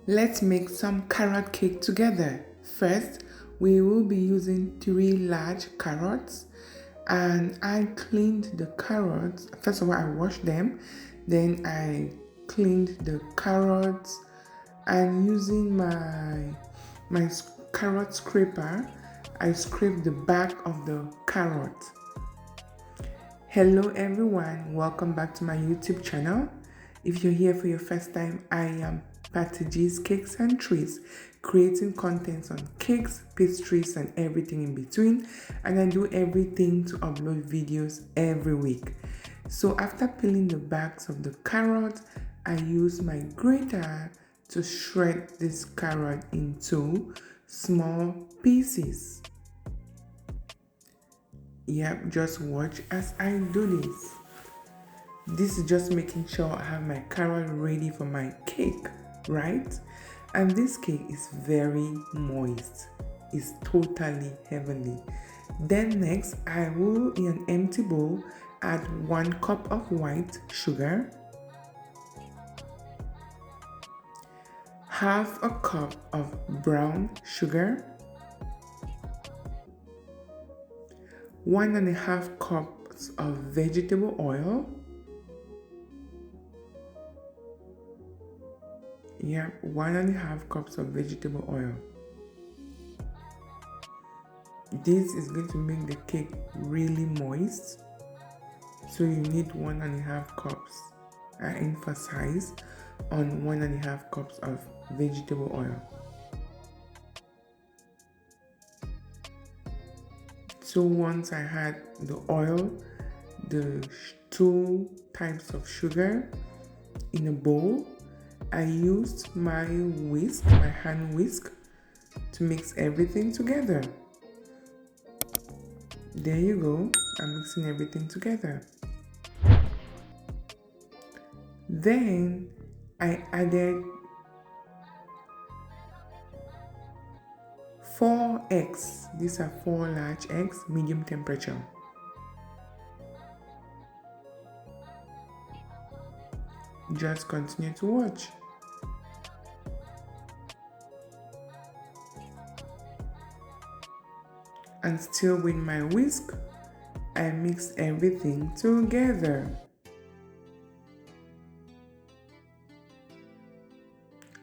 Let's make some carrot cake together. First, we will be using 3 large carrots, and I cleaned the carrots. First of all, I washed them, then I cleaned the carrots, and using my carrot scraper, I scraped the back of the carrot. Hello everyone, welcome back to my YouTube channel. If you're here for your first time, I am Patty G's Cakes and Treats, creating contents on cakes, pastries, and everything in between, and I do everything to upload videos every week. So after peeling the backs of the carrot, I use my grater to shred this carrot into small pieces. Yep, just watch as I do this. This is just making sure I have my carrot ready for my cake, right? And this cake is very moist. It's totally heavenly. Then next, I will, in an empty bowl, add 1 cup of white sugar, half a cup of brown sugar, 1.5 cups of vegetable oil. Yep, 1.5 cups of vegetable oil. This is going to make the cake really moist, so you need 1.5 cups. I emphasize on 1.5 cups of vegetable oil. So once I had the oil, the 2 types of sugar in a bowl, I used my whisk, my hand whisk, to mix everything together. There you go, I'm mixing everything together. Then I added 4 eggs. These are 4 large eggs, medium temperature. Just continue to watch. And still with my whisk, I mix everything together.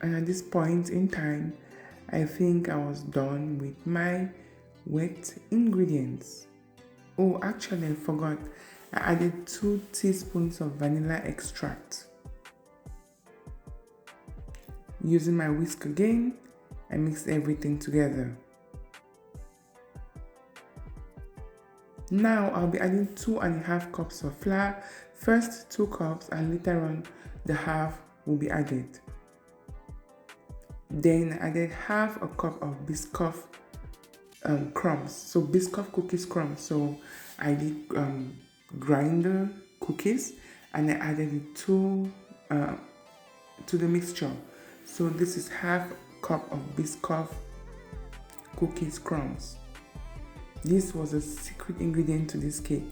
And at this point in time, I think I was done with my wet ingredients. Oh, actually I forgot. I added 2 teaspoons of vanilla extract. Using my whisk again, I mix everything together. Now I'll be adding 2.5 cups of flour. First 2 cups and later on the half will be added. Then I added half a cup of Biscoff crumbs. So Biscoff Cookies crumbs. So I did grind the cookies and I added it to the mixture. So this is half a cup of Biscoff Cookies crumbs. This was a secret ingredient to this cake.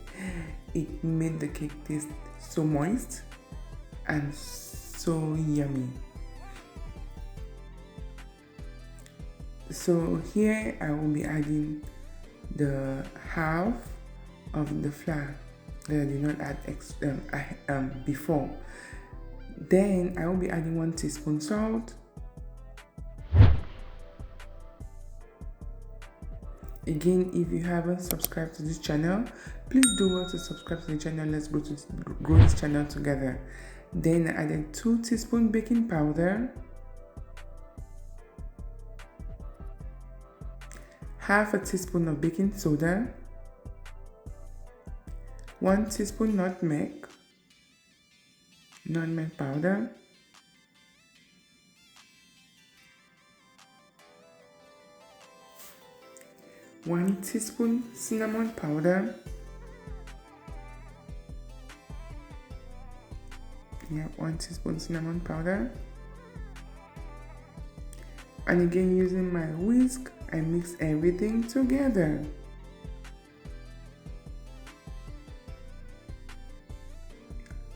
It made the cake taste so moist and so yummy. So here I will be adding the half of the flour that I did not add before. Then I will be adding 1 teaspoon salt. Again, if you haven't subscribed to this channel, please do well to subscribe to the channel. Let's grow this channel together. Then I added 2 teaspoons baking powder, half a teaspoon of baking soda, 1 teaspoon nutmeg powder, 1 teaspoon cinnamon powder, 1 teaspoon cinnamon powder, and again using my whisk, I mix everything together.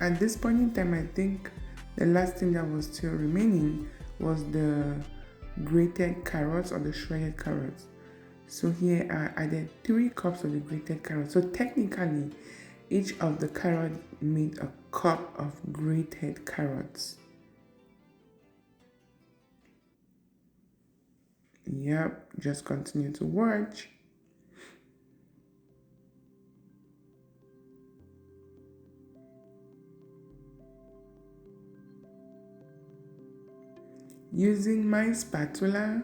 At this point in time, I think the last thing that was still remaining was the grated carrots or the shredded carrots. So here I added 3 cups of the grated carrots. So technically, each of the carrot made a cup of grated carrots. Yep, just continue to watch. Using my spatula,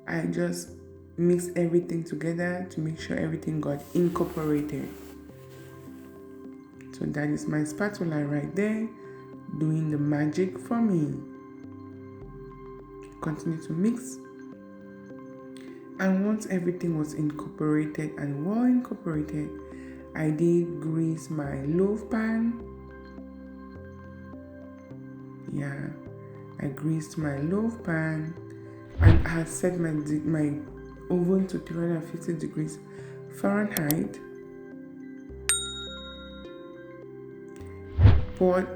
I just mix everything together to make sure everything got incorporated. So that is my spatula right there, doing the magic for me. Continue to mix. And once everything was incorporated and well incorporated, I did grease my loaf pan. Yeah, I greased my loaf pan and I had set my oven to 350 degrees Fahrenheit.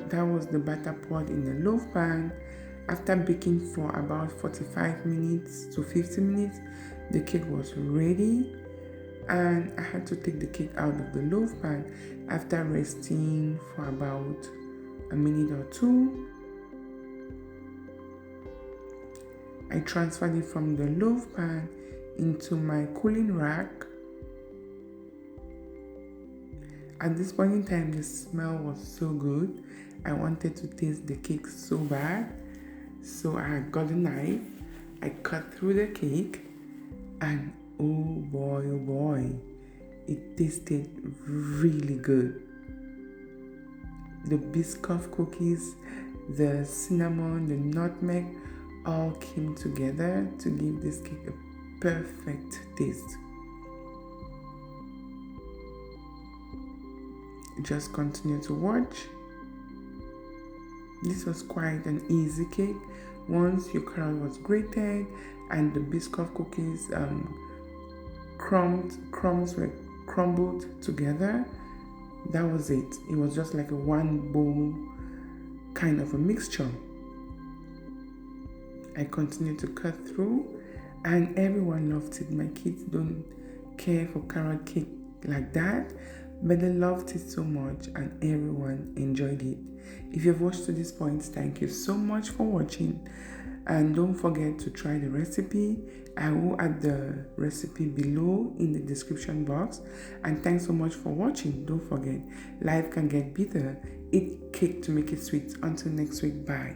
That was the batter poured in the loaf pan. After baking for about 45 minutes to 50 minutes, the cake was ready, and I had to take the cake out of the loaf pan after resting for about a minute or two. I transferred it from the loaf pan into my cooling rack. At this point in time, the smell was so good. I wanted to taste the cake so bad. So I got a knife. I cut through the cake, and oh boy, it tasted really good. The Biscoff cookies, the cinnamon, the nutmeg all came together to give this cake a perfect taste. Just continue to watch. This was quite an easy cake. Once your carrot was grated and the Biscoff cookies crumbs were crumbled together, that was it. It was just like a one bowl kind of a mixture. I continued to cut through, and everyone loved it. My kids don't care for carrot cake like that, but they loved it so much and everyone enjoyed it. If you've watched to this point, thank you so much for watching, and don't forget to try the recipe. I will add the recipe below in the description box. And thanks so much for watching. Don't forget, life can get bitter. Eat cake to make it sweet. Until next week, bye.